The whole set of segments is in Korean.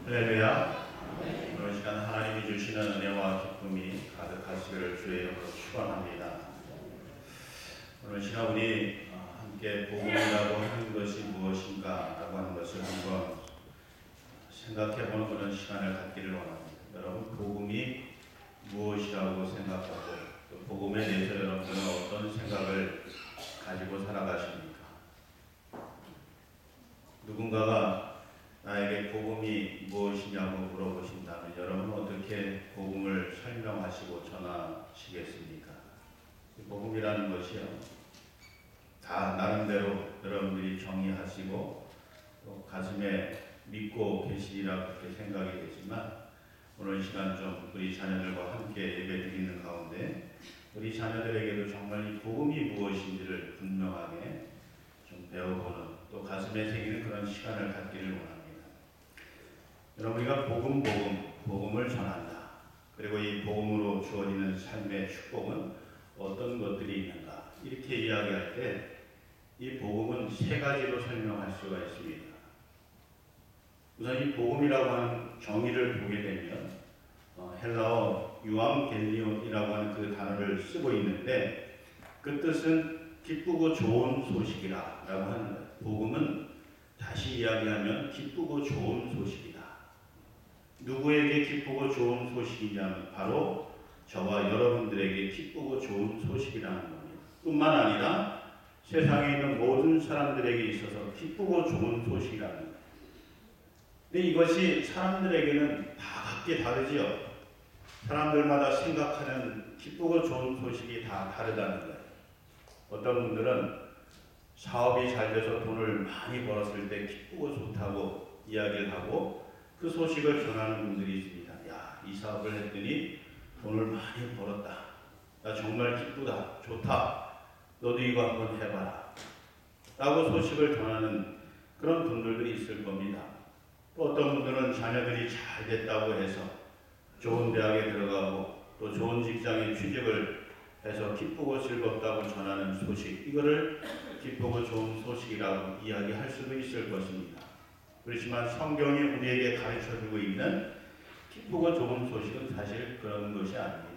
할렐루야. 오늘 시간 하나님이 주시는 은혜와 기쁨이 가득하시기를 주의 이름으로 축원합니다. 오늘 시간 우리 함께 복음이라고 하는 것이 무엇인가 라고 하는 것을 한번 생각해보는 그런 시간을 갖기를 원합니다. 여러분, 복음이 무엇이라고 생각하고 또 복음에 대해서 여러분들은 어떤 생각을 가지고 살아가십니까? 누군가가 나에게 복음이 무엇이냐고 물어보신다면 여러분은 어떻게 복음을 설명하시고 전하시겠습니까? 복음이라는 것이요, 다 나름대로 여러분들이 정의하시고 또 가슴에 믿고 계시리라 그렇게 생각이 되지만, 오늘 시간 좀 우리 자녀들과 함께 예배드리는 가운데 우리 자녀들에게도 정말 이 복음이 무엇인지를 분명하게 좀 배워보는, 또 가슴에 새기는 그런 시간을 갖기를 원합니다. 여러분, 우리가 복음을 전한다. 그리고 이 복음으로 주어지는 삶의 축복은 어떤 것들이 있는가? 이렇게 이야기할 때 이 복음은 세 가지로 설명할 수가 있습니다. 우선 이 복음이라고 하는 정의를 보게 되면 헬라어 유앙겔리온이라고 하는 그 단어를 쓰고 있는데, 그 뜻은 기쁘고 좋은 소식이라 라고 하는 거예요. 복음은 다시 이야기하면 기쁘고 좋은 소식이다. 누구에게 기쁘고 좋은 소식이냐면 바로 저와 여러분들에게 기쁘고 좋은 소식이라는 겁니다. 뿐만 아니라 세상에 있는 모든 사람들에게 있어서 기쁘고 좋은 소식이라는 거예요. 근데 이것이 사람들에게는 다 각기 다르지요. 사람들마다 생각하는 기쁘고 좋은 소식이 다 다르다는 거예요. 어떤 분들은 사업이 잘 돼서 돈을 많이 벌었을 때 기쁘고 좋다고 이야기를 하고 그 소식을 전하는 분들이 있습니다. 야, 이 사업을 했더니 돈을 많이 벌었다. 나 정말 기쁘다. 좋다. 너도 이거 한번 해봐라. 라고 소식을 전하는 그런 분들도 있을 겁니다. 또 어떤 분들은 자녀들이 잘 됐다고 해서 좋은 대학에 들어가고 또 좋은 직장에 취직을 해서 기쁘고 즐겁다고 전하는 소식, 이거를 기쁘고 좋은 소식이라고 이야기할 수도 있을 것입니다. 그렇지만 성경이 우리에게 가르쳐주고 있는 기쁘고 좋은 소식은 사실 그런 것이 아닙니다.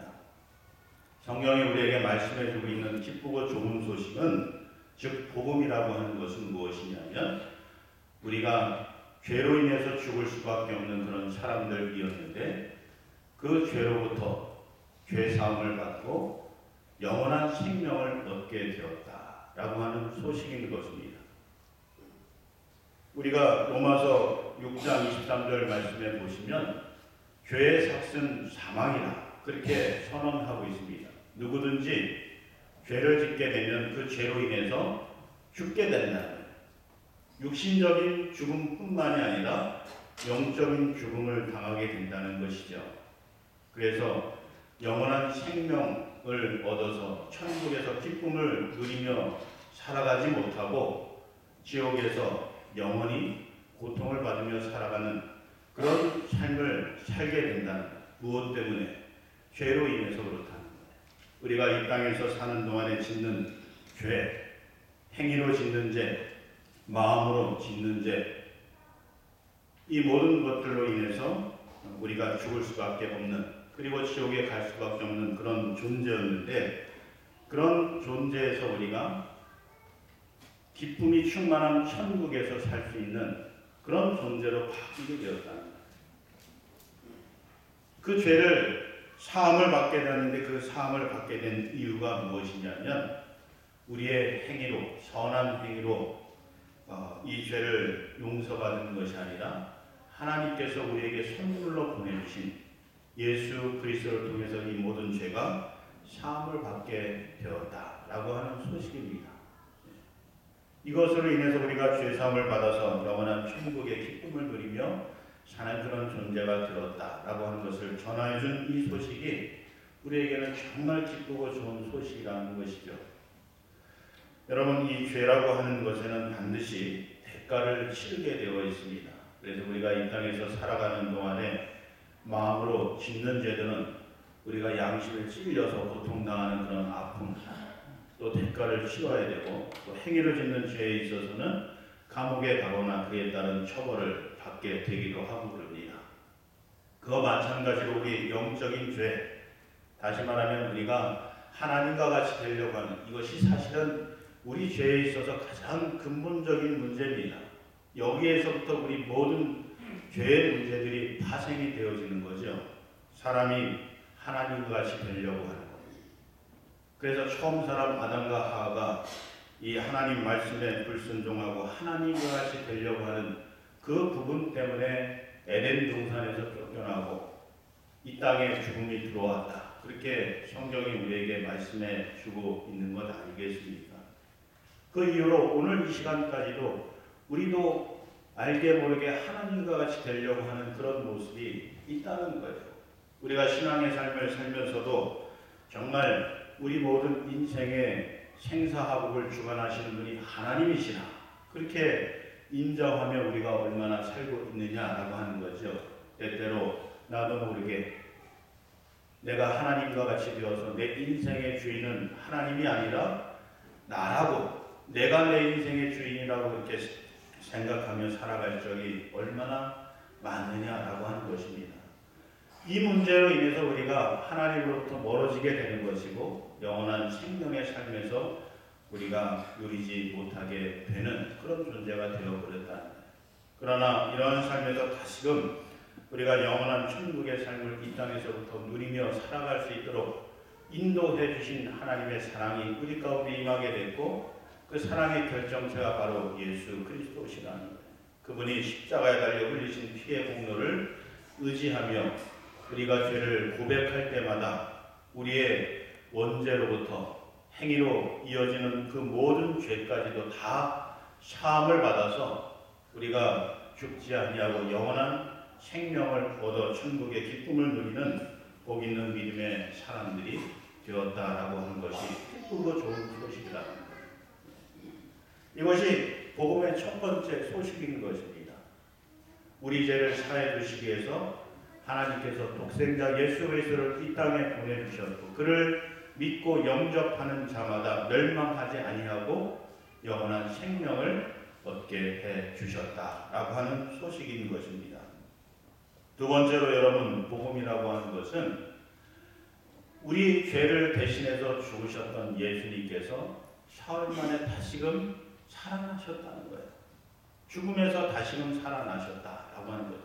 성경이 우리에게 말씀해주고 있는 기쁘고 좋은 소식은, 즉 복음이라고 하는 것은 무엇이냐면, 우리가 죄로 인해서 죽을 수밖에 없는 그런 사람들이었는데 그 죄로부터 죄사함을 받고 영원한 생명을 얻게 되었다라고 하는 소식인 것입니다. 우리가 로마서 6장 23절 말씀에 보시면 죄의 삭은 사망이라 그렇게 선언하고 있습니다. 누구든지 죄를 짓게 되면 그 죄로 인해서 죽게 된다는 거예요. 육신적인 죽음뿐만이 아니라 영적인 죽음을 당하게 된다는 것이죠. 그래서 영원한 생명을 얻어서 천국에서 기쁨을 누리며 살아가지 못하고 지옥에서 영원히 고통을 받으며 살아가는 그런 삶을 살게 된다는 것. 무엇 때문에? 죄로 인해서 그렇다는 거예요. 우리가 이 땅에서 사는 동안에 짓는 죄, 행위로 짓는 죄, 마음으로 짓는 죄, 이 모든 것들로 인해서 우리가 죽을 수밖에 없는, 그리고 지옥에 갈 수밖에 없는 그런 존재였는데, 그런 존재에서 우리가 기쁨이 충만한 천국에서 살 수 있는 그런 존재로 바뀌게 되었다는 거예요. 그 죄를 사함을 받게 되었는데 그 사함을 받게 된 이유가 무엇이냐면, 우리의 행위로, 선한 행위로 이 죄를 용서받는 것이 아니라 하나님께서 우리에게 선물로 보내주신 예수 그리스도를 통해서 이 모든 죄가 사함을 받게 되었다라고 하는 소식입니다. 이것으로 인해서 우리가 죄사함을 받아서 영원한 천국의 기쁨을 누리며 사는 그런 존재가 되었다라고 하는 것을 전하여준 이 소식이 우리에게는 정말 기쁘고 좋은 소식이라는 것이죠. 여러분, 이 죄라고 하는 것에는 반드시 대가를 치르게 되어 있습니다. 그래서 우리가 이 땅에서 살아가는 동안에 마음으로 짓는 죄들은 우리가 양심에 찔려서 고통당하는 그런 아픔, 또 대가를 치러야 되고, 또 행위를 짓는 죄에 있어서는 감옥에 가거나 그에 따른 처벌을 받게 되기도 하고 그럽니다. 그와 마찬가지로 우리 영적인 죄, 다시 말하면 우리가 하나님과 같이 되려고 하는 이것이 사실은 우리 죄에 있어서 가장 근본적인 문제입니다. 여기에서부터 우리 모든 죄의 문제들이 파생이 되어지는 거죠. 사람이 하나님과 같이 되려고 하는 것. 그래서 처음 사람 아담과 하와가 이 하나님 말씀에 불순종하고 하나님과 같이 되려고 하는 그 부분 때문에 에덴 동산에서 쫓겨나고 이 땅에 죽음이 들어왔다. 그렇게 성경이 우리에게 말씀해 주고 있는 것 아니겠습니까? 그 이후로 오늘 이 시간까지도 우리도 알게 모르게 하나님과 같이 되려고 하는 그런 모습이 있다는 거예요. 우리가 신앙의 삶을 살면서도 정말 우리 모든 인생의 생사화복을 주관하시는 분이 하나님이시나 그렇게 인정하며 우리가 얼마나 살고 있느냐라고 하는 거죠. 때때로 나도 모르게 내가 하나님과 같이 되어서 내 인생의 주인은 하나님이 아니라 나라고, 내가 내 인생의 주인이라고 그렇게 생각하며 살아갈 적이 얼마나 많느냐라고 하는 것입니다. 이 문제로 인해서 우리가 하나님으로부터 멀어지게 되는 것이고 영원한 생명의 삶에서 우리가 누리지 못하게 되는 그런 존재가 되어버렸다. 그러나 이러한 삶에서 다시금 우리가 영원한 천국의 삶을 이 땅에서부터 누리며 살아갈 수 있도록 인도해 주신 하나님의 사랑이 우리 가운데 임하게 됐고 그 사랑의 결정체가 바로 예수 그리스도시라는 거예요. 그분이 십자가에 달려 흘리신 피의 공로를 의지하며 우리가 죄를 고백할 때마다 우리의 원죄로부터 행위로 이어지는 그 모든 죄까지도 다 사함을 받아서 우리가 죽지 아니하고 영원한 생명을 얻어 천국의 기쁨을 누리는 복 있는 믿음의 사람들이 되었다라고 하는 것이 기쁘고 좋은 소식이라는 거예요. 이것이 복음의 첫 번째 소식인 것입니다. 우리 죄를 사해 주시기 위해서 하나님께서 독생자 예수 그리스도를 이 땅에 보내주셨고 그를 믿고 영접하는 자마다 멸망하지 아니하고 영원한 생명을 얻게 해 주셨다라고 하는 소식인 것입니다. 두 번째로 여러분, 복음이라고 하는 것은 우리 죄를 대신해서 죽으셨던 예수님께서 사흘 만에 다시금 살아나셨다는 거예요. 죽음에서 다시금 살아나셨다라고 하는 거예요.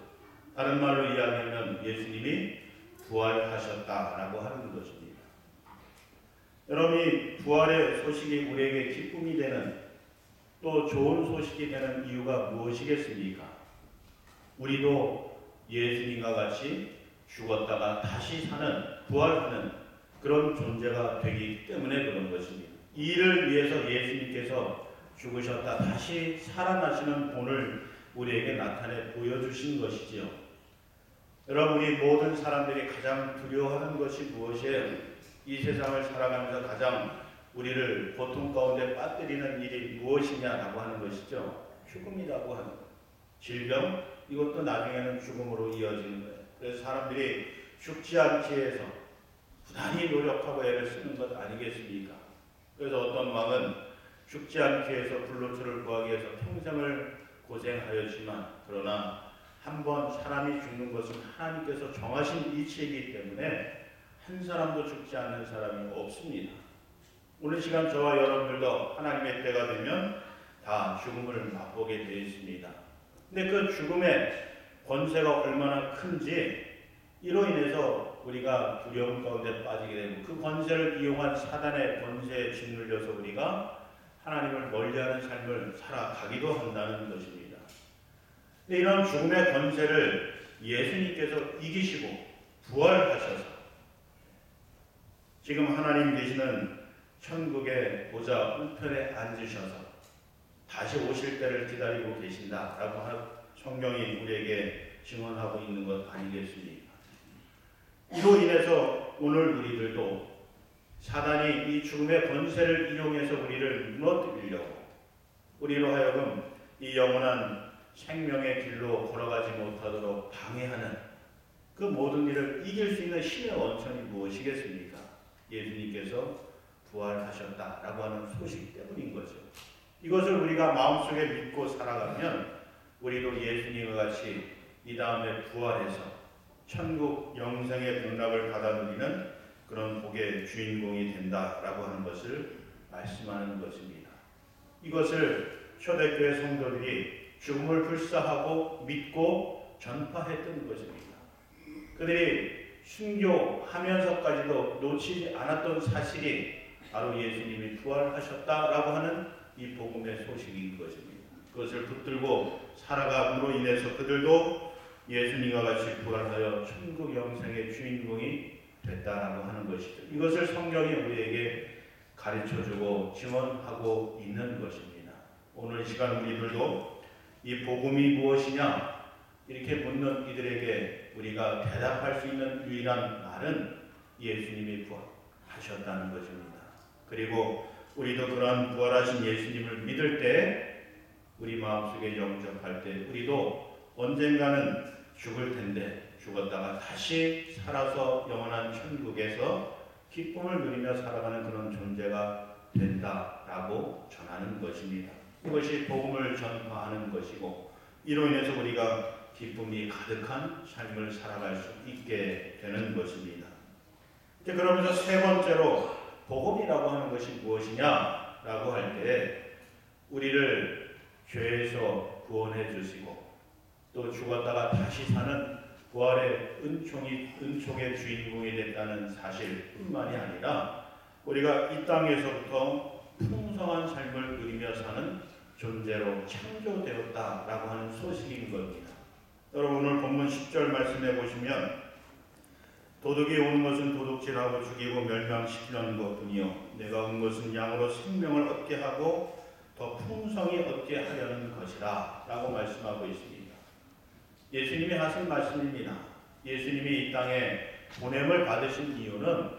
다른 말로 이야기하면 예수님이 부활하셨다라고 하는 것입니다. 여러분이 부활의 소식이 우리에게 기쁨이 되는 또 좋은 소식이 되는 이유가 무엇이겠습니까? 우리도 예수님과 같이 죽었다가 다시 사는 부활하는 그런 존재가 되기 때문에 그런 것입니다. 이 일을 위해서 예수님께서 죽으셨다 다시 살아나시는 본을 우리에게 나타내 보여주신 것이지요. 여러분, 우리 모든 사람들이 가장 두려워하는 것이 무엇이에요? 이 세상을 살아가면서 가장 우리를 고통 가운데 빠뜨리는 일이 무엇이냐라고 하는 것이죠. 죽음이라고 하는 것. 질병, 이것도 나중에는 죽음으로 이어지는 거예요. 그래서 사람들이 죽지 않기 위해서 부단히 노력하고 애를 쓰는 것 아니겠습니까? 그래서 어떤 왕은 죽지 않기 위해서 불로초를 구하기 위해서 평생을 고생하였지만 그러나 한번 사람이 죽는 것은 하나님께서 정하신 이치이기 때문에 한 사람도 죽지 않는 사람이 없습니다. 오늘 시간 저와 여러분들도 하나님의 때가 되면 다 죽음을 맛보게 되어 있습니다. 근데 그 죽음의 권세가 얼마나 큰지 이로 인해서 우리가 두려움 가운데 빠지게 되고 그 권세를 이용한 사단의 권세에 짓눌려서 우리가 하나님을 멀리하는 삶을 살아가기도 한다는 것입니다. 근데 이런 죽음의 권세를 예수님께서 이기시고 부활하셔서 지금 하나님 계시는 천국의 보좌 우편에 앉으셔서 다시 오실 때를 기다리고 계신다라고 성경이 우리에게 증언하고 있는 것 아니겠습니까? 이로 인해서 오늘 우리들도 사단이 이 죽음의 권세를 이용해서 우리를 무너뜨리려고 우리로 하여금 이 영원한 생명의 길로 걸어가지 못하도록 방해하는 그 모든 일을 이길 수 있는 신의 원천이 무엇이겠습니까? 예수님께서 부활하셨다라고 하는 소식 때문인 거죠. 이것을 우리가 마음속에 믿고 살아가면 우리도 예수님과 같이 이 다음에 부활해서 천국 영생의 병락을 받아들이는 그런 복의 주인공이 된다라고 하는 것을 말씀하는 것입니다. 이것을 초대교회 성도들이 죽음을 불사하고 믿고 전파했던 것입니다. 그들이 순교하면서까지도 놓치지 않았던 사실이 바로 예수님이 부활하셨다라고 하는 이 복음의 소식인 것입니다. 그것을 붙들고 살아감으로 인해서 그들도 예수님과 같이 부활하여 천국 영생의 주인공이 됐다라고 하는 것이죠. 이것을 성경이 우리에게 가르쳐주고 증언하고 있는 것입니다. 오늘 시간 우리들도 이 복음이 무엇이냐 이렇게 묻는 이들에게 우리가 대답할 수 있는 유일한 말은 예수님이 부활하셨다는 것입니다. 그리고 우리도 그런 부활하신 예수님을 믿을 때 우리 마음속에 영접할 때 우리도 언젠가는 죽을 텐데 죽었다가 다시 살아서 영원한 천국에서 기쁨을 누리며 살아가는 그런 존재가 된다라고 전하는 것입니다. 이것이 복음을 전파하는 것이고 이로 인해서 우리가 기쁨이 가득한 삶을 살아갈 수 있게 되는 것입니다. 그러면서 세 번째로 복음이라고 하는 것이 무엇이냐라고 할 때 우리를 죄에서 구원해 주시고 또 죽었다가 다시 사는 부활의 은총의 주인공이 됐다는 사실뿐만이 아니라 우리가 이 땅에서부터 풍성한 삶을 누리며 사는 존재로 창조되었다라고 하는 소식인 겁니다. 여러분 오늘 본문 10절 말씀해 보시면 도둑이 오는 것은 도둑질하고 죽이고 멸망시키려는 것뿐이요 내가 온 것은 양으로 생명을 얻게 하고 더 풍성히 얻게 하려는 것이라 라고 말씀하고 있습니다. 예수님이 하신 말씀입니다. 예수님이 이 땅에 보냄을 받으신 이유는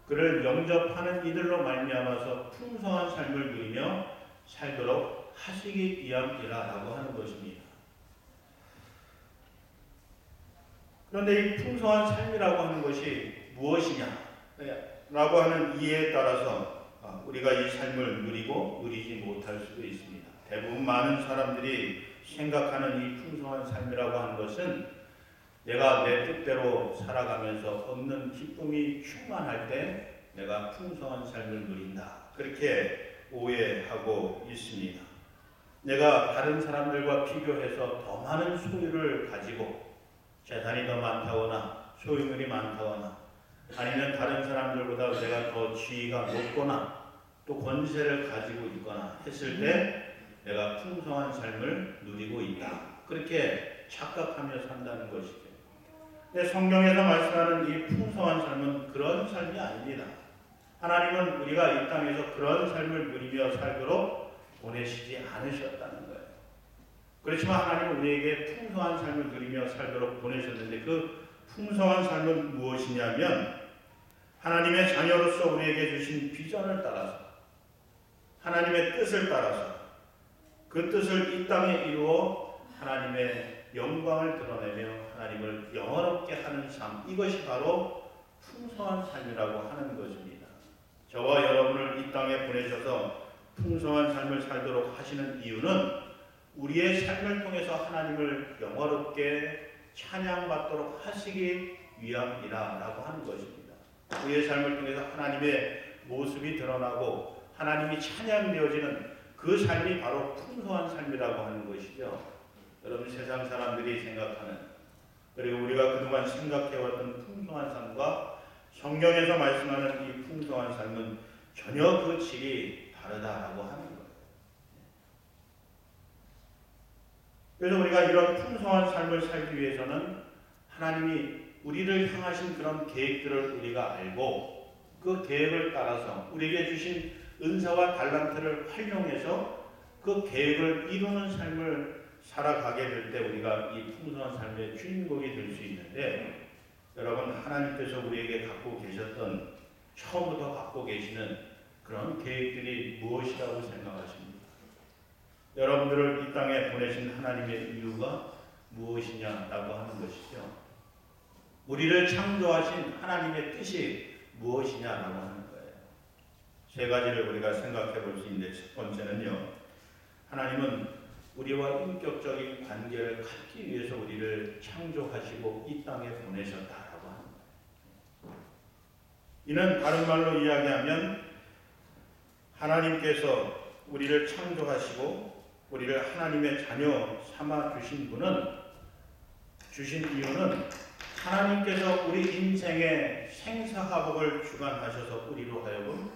그를 영접하는 이들로 말미암아서 풍성한 삶을 누리며 살도록 하시기 위함이라고 하는 것입니다. 그런데 이 풍성한 삶이라고 하는 것이 무엇이냐라고 하는 이해에 따라서 우리가 이 삶을 누리지 못할 수도 있습니다. 대부분 많은 사람들이 생각하는 이 풍성한 삶이라고 하는 것은 내가 내 뜻대로 살아가면서 얻는 기쁨이 충만할 때 내가 풍성한 삶을 누린다. 그렇게 오해하고 있습니다. 내가 다른 사람들과 비교해서 더 많은 소유를 가지고 재산이 더 많다거나 소유물이 많다거나 아니면 다른 사람들보다 내가 더 지위가 높거나 또 권세를 가지고 있거나 했을 때 내가 풍성한 삶을 누리고 있다. 그렇게 착각하며 산다는 것이죠. 근데 성경에서 말씀하는 이 풍성한 삶은 그런 삶이 아닙니다. 하나님은 우리가 이 땅에서 그런 삶을 누리며 살도록 보내시지 않으셨다는 거예요. 그렇지만 하나님은 우리에게 풍성한 삶을 누리며 살도록 보내셨는데 그 풍성한 삶은 무엇이냐면 하나님의 자녀로서 우리에게 주신 비전을 따라서 하나님의 뜻을 따라서 그 뜻을 이 땅에 이루어 하나님의 영광을 드러내며 하나님을 영원롭게 하는 삶, 이것이 바로 풍성한 삶이라고 하는 것입니다. 저와 여러분을 이 땅에 보내셔서 풍성한 삶을 살도록 하시는 이유는 우리의 삶을 통해서 하나님을 영원롭게 찬양받도록 하시기 위함이라고 하는 것입니다. 우리의 삶을 통해서 하나님의 모습이 드러나고 하나님이 찬양되어지는 그 삶이 바로 풍성한 삶이라고 하는 것이죠. 여러분 세상 사람들이 생각하는 그리고 우리가 그동안 생각해왔던 풍성한 삶과 성경에서 말씀하는 이 풍성한 삶은 전혀 그 질이 다르다라고 하는 거예요. 그래서 우리가 이런 풍성한 삶을 살기 위해서는 하나님이 우리를 향하신 그런 계획들을 우리가 알고 그 계획을 따라서 우리에게 주신 은사와 달란트를 활용해서 그 계획을 이루는 삶을 살아가게 될 때 우리가 이 풍성한 삶의 주인공이 될 수 있는데 여러분 하나님께서 우리에게 갖고 계셨던 처음부터 갖고 계시는 그런 계획들이 무엇이라고 생각하십니까? 여러분들을 이 땅에 보내신 하나님의 이유가 무엇이냐라고 하는 것이죠. 우리를 창조하신 하나님의 뜻이 무엇이냐라고 하는 거예요. 세 가지를 우리가 생각해 볼 수 있는데 첫 번째는요. 하나님은 우리와 인격적인 관계를 갖기 위해서 우리를 창조하시고 이 땅에 보내셨다라고 합니다. 이는 다른 말로 이야기하면 하나님께서 우리를 창조하시고 우리를 하나님의 자녀 삼아 주신 이유는 하나님께서 우리 인생의 생사화복을 주관하셔서 우리로 하여금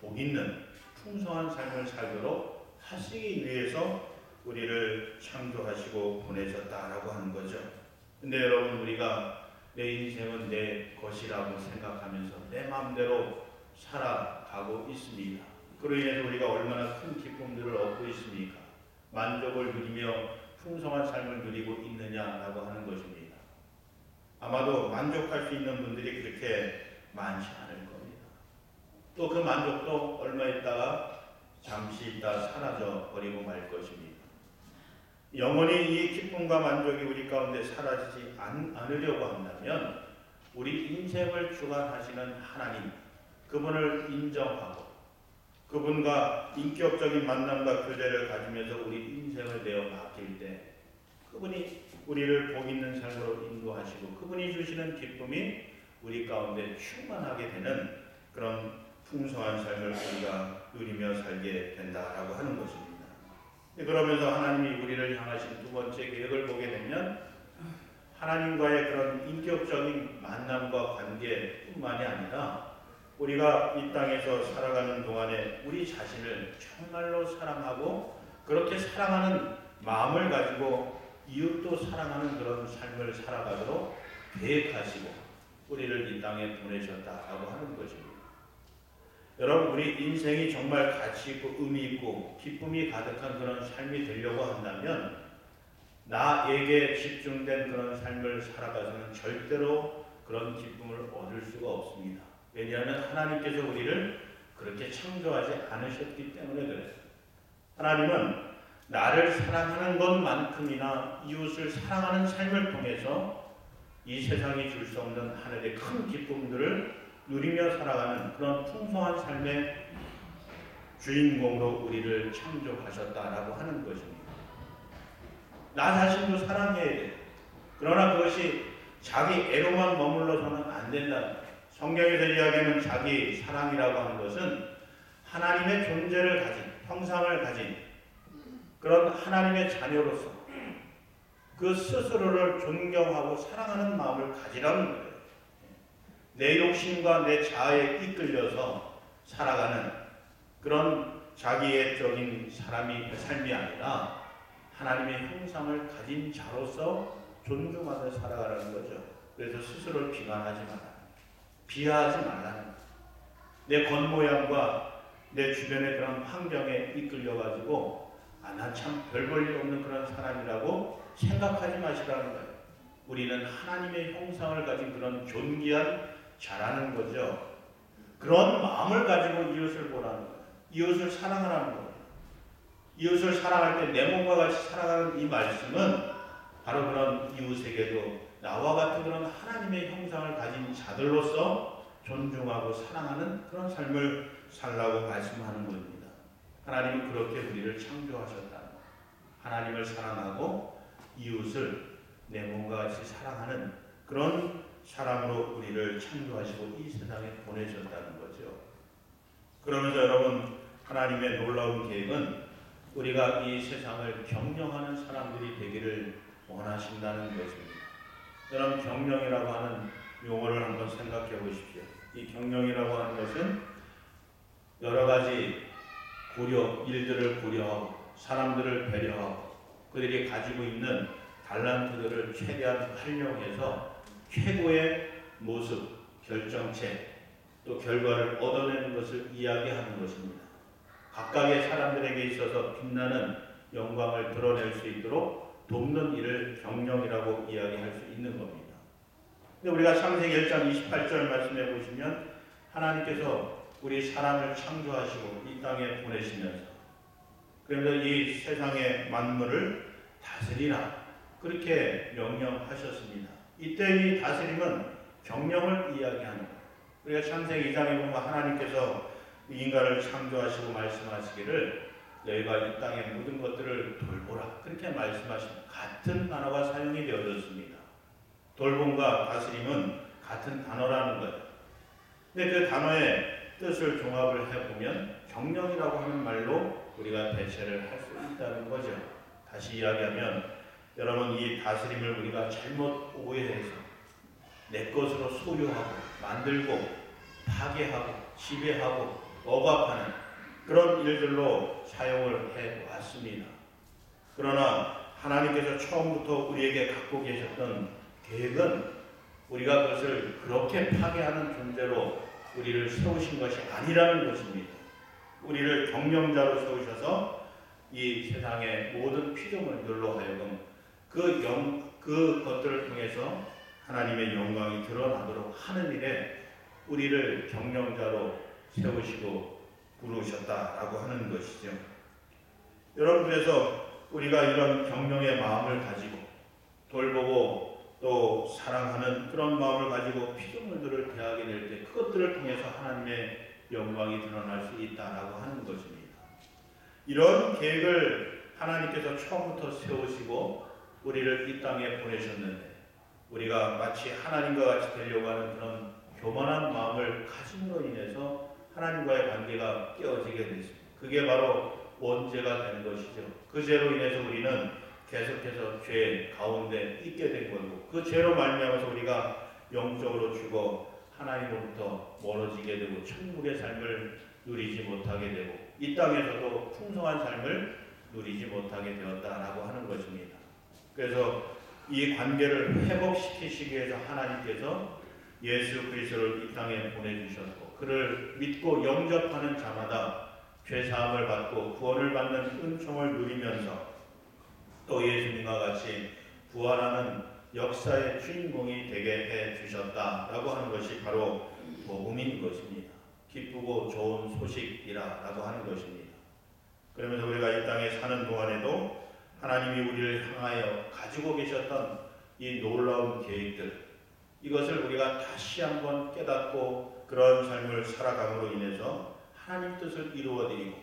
복 있는 풍성한 삶을 살도록 하시기 위해서 우리를 창조하시고 보내셨다라고 하는 거죠. 근데 여러분, 우리가 내 인생은 내 것이라고 생각하면서 내 마음대로 살아가고 있습니다. 그로 인해서 우리가 얼마나 큰 기쁨들을 얻고 있습니까? 만족을 누리며 풍성한 삶을 누리고 있느냐라고 하는 것입니다. 아마도 만족할 수 있는 분들이 그렇게 많지 않을 겁니다. 또 그 만족도 얼마 있다가 잠시 있다 사라져 버리고 말 것입니다. 영원히 이 기쁨과 만족이 우리 가운데 사라지지 않으려고 한다면 우리 인생을 주관하시는 하나님, 그분을 인정하고 그분과 인격적인 만남과 교제를 가지면서 우리 인생을 내어 맡길 때 그분이 우리를 복 있는 삶으로 인도하시고 그분이 주시는 기쁨이 우리 가운데 충만하게 되는 그런 풍성한 삶을 우리가 누리며 살게 된다라고 하는 것입니다. 그러면서 하나님이 우리를 향하신 두 번째 계획을 보게 되면 하나님과의 그런 인격적인 만남과 관계뿐만이 아니라 우리가 이 땅에서 살아가는 동안에 우리 자신을 정말로 사랑하고 그렇게 사랑하는 마음을 가지고 이웃도 사랑하는 그런 삶을 살아가도록 계획하시고 우리를 이 땅에 보내셨다라고 하는 것입니다. 여러분, 우리 인생이 정말 가치 있고 의미 있고 기쁨이 가득한 그런 삶이 되려고 한다면 나에게 집중된 그런 삶을 살아가서는 절대로 그런 기쁨을 얻을 수가 없습니다. 왜냐하면 하나님께서 우리를 그렇게 창조하지 않으셨기 때문에 그래요. 하나님은 나를 사랑하는 것만큼이나 이웃을 사랑하는 삶을 통해서 이 세상이 줄 수 없는 하늘의 큰 기쁨들을 누리며 살아가는 그런 풍성한 삶의 주인공으로 우리를 창조하셨다라고 하는 것입니다. 나 자신도 사랑해야 돼. 그러나 그것이 자기 애로만 머물러서는 안 된다. 성경에서 이야기하는 자기 사랑이라고 하는 것은 하나님의 존재를 가진, 형상을 가진 그런 하나님의 자녀로서 그 스스로를 존경하고 사랑하는 마음을 가지라는 거예요. 내 욕심과 내 자아에 이끌려서 살아가는 그런 자기애적인 삶이 아니라 하나님의 형상을 가진 자로서 존중하며 살아가라는 거죠. 그래서 스스로를 비난하지 말라. 비하하지 말라는 거예요. 내 겉모양과 내 주변의 그런 환경에 이끌려가지고 난 참 별 볼 일 없는 그런 사람이라고 생각하지 마시라는 거예요. 우리는 하나님의 형상을 가진 그런 존귀한 자라는 거죠. 그런 마음을 가지고 이웃을 보라는 거예요. 이웃을 사랑하라는 거예요. 이웃을 사랑할 때 내 몸과 같이 살아가는 이 말씀은 바로 그런 이웃에게도 나와 같은 그런 하나님의 형상을 가진 자들로서 존중하고 사랑하는 그런 삶을 살라고 말씀하는 겁니다. 하나님은 그렇게 우리를 창조하셨다. 하나님을 사랑하고 이웃을 내 몸과 같이 사랑하는 그런 사람으로 우리를 창조하시고 이 세상에 보내셨다는 거죠. 그러면서 여러분, 하나님의 놀라운 계획은 우리가 이 세상을 경영하는 사람들이 되기를 원하신다는 것입니다. 여러분, 경영이라고 하는 용어를 한번 생각해 보십시오. 이 경영이라고 하는 것은 여러 가지 일들을 고려하고 사람들을 배려하고 그들이 가지고 있는 달란트들을 최대한 활용해서 최고의 모습, 결정체, 또 결과를 얻어내는 것을 이야기하는 것입니다. 각각의 사람들에게 있어서 빛나는 영광을 드러낼 수 있도록 돕는 일을 경영이라고 이야기할 수 있는 겁니다. 근데 우리가 창세기 1장 28절 말씀해 보시면 하나님께서 우리 사람을 창조하시고 이 땅에 보내시면서 그러면서 이 세상의 만물을 다스리라 그렇게 명령하셨습니다. 이때 이 다스림은 경영을 이야기하는 거예요. 우리가 창세기 2장에 보면 하나님께서 인간을 창조하시고 말씀하시기를 너희가 이 땅의 모든 것들을 돌보라. 그렇게 말씀하신 같은 단어가 사용이 되어졌습니다. 돌봄과 다스림은 같은 단어라는 거예요. 근데 그 단어의 뜻을 종합을 해보면 경영이라고 하는 말로 우리가 대체를 할 수 있다는 거죠. 다시 이야기하면 여러분, 이 다스림을 우리가 잘못 오해해서 내 것으로 소유하고 만들고 파괴하고 지배하고 억압하는 그런 일들로 사용을 해왔습니다. 그러나 하나님께서 처음부터 우리에게 갖고 계셨던 계획은 우리가 그것을 그렇게 파괴하는 존재로 우리를 세우신 것이 아니라는 것입니다. 우리를 경영자로 세우셔서 이 세상의 모든 피조물들로 하여금 그 것들을 통해서 하나님의 영광이 드러나도록 하는 일에 우리를 경영자로 세우시고 부르셨다라고 하는 것이죠. 여러분, 그래서 우리가 이런 경영의 마음을 가지고 돌보고 또 사랑하는 그런 마음을 가지고 피조물들을 대하게 될 때 그것들을 통해서 하나님의 영광이 드러날 수 있다라고 하는 것입니다. 이런 계획을 하나님께서 처음부터 세우시고 우리를 이 땅에 보내셨는데 우리가 마치 하나님과 같이 되려고 하는 그런 교만한 마음을 가짐으로 인해서 하나님과의 관계가 깨어지게 됐습니다. 그게 바로 원죄가 되는 것이죠. 그 죄로 인해서 우리는 계속해서 죄 가운데 있게 된 거고, 그 죄로 말미암아서 우리가 영적으로 죽어 하나님으로부터 멀어지게 되고 천국의 삶을 누리지 못하게 되고 이 땅에서도 풍성한 삶을 누리지 못하게 되었다라고 하는 것입니다. 그래서 이 관계를 회복시키시기 위해서 하나님께서 예수 그리스도를 이 땅에 보내주셨고, 그를 믿고 영접하는 자마다 죄사함을 받고 구원을 받는 은총을 누리면서 또 예수님과 같이 부활하는 역사의 주인공이 되게 해주셨다라고 하는 것이 바로 복음인 것입니다. 기쁘고 좋은 소식이라고 하는 것입니다. 그러면서 우리가 이 땅에 사는 동안에도 하나님이 우리를 향하여 가지고 계셨던 이 놀라운 계획들, 이것을 우리가 다시 한번 깨닫고 그런 삶을 살아감으로 인해서 하나님 뜻을 이루어드리고,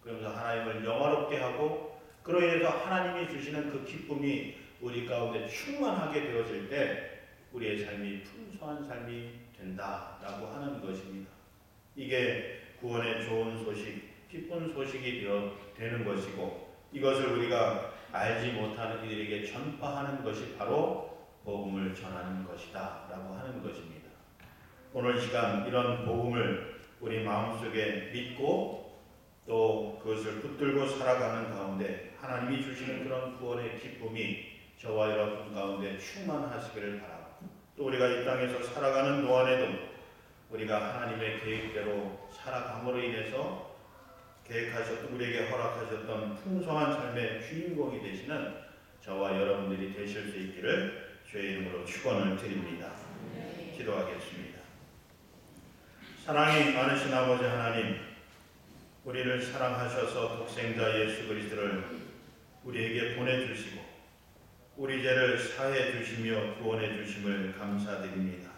그러면서 하나님을 영화롭게 하고, 그로 인해서 하나님이 주시는 그 기쁨이 우리 가운데 충만하게 되어질 때 우리의 삶이 풍성한 삶이 된다라고 하는 것입니다. 이게 구원의 좋은 소식, 기쁜 소식이 되는 것이고, 이것을 우리가 알지 못하는 이들에게 전파하는 것이 바로 복음을 전하는 것이다 라고 하는 것입니다. 오늘 시간 이런 복음을 우리 마음속에 믿고 또 그것을 붙들고 살아가는 가운데 하나님이 주시는 그런 구원의 기쁨이 저와 여러분 가운데 충만하시기를 바라고, 또 우리가 이 땅에서 살아가는 동안에도 우리가 하나님의 계획대로 살아감으로 인해서 우리에게 허락하셨던 풍성한 삶의 주인공이 되시는 저와 여러분들이 되실 수 있기를 주의 이름으로 축원을 드립니다. 기도하겠습니다. 사랑이 많으신 아버지 하나님, 우리를 사랑하셔서 독생자 예수 그리스도를 우리에게 보내주시고 우리 죄를 사해 주시며 구원해 주심을 감사드립니다.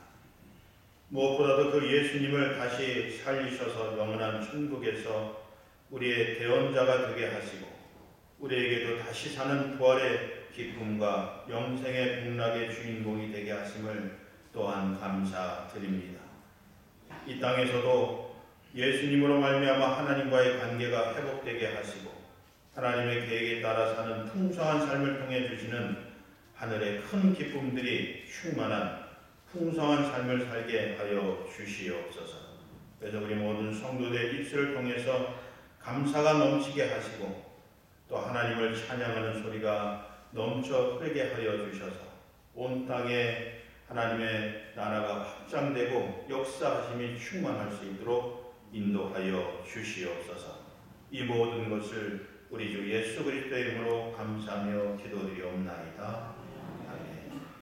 무엇보다도 그 예수님을 다시 살리셔서 영원한 천국에서 우리의 대언자가 되게 하시고 우리에게도 다시 사는 부활의 기쁨과 영생의 복락의 주인공이 되게 하심을 또한 감사드립니다. 이 땅에서도 예수님으로 말미암아 하나님과의 관계가 회복되게 하시고 하나님의 계획에 따라 사는 풍성한 삶을 통해 주시는 하늘의 큰 기쁨들이 충만한 풍성한 삶을 살게 하여 주시옵소서. 그래서 우리 모든 성도들 입술을 통해서 감사가 넘치게 하시고 또 하나님을 찬양하는 소리가 넘쳐 흐르게 하여 주셔서 온 땅에 하나님의 나라가 확장되고 역사하심이 충만할 수 있도록 인도하여 주시옵소서. 이 모든 것을 우리 주 예수 그리스도의 이름으로 감사하며 기도드리옵나이다.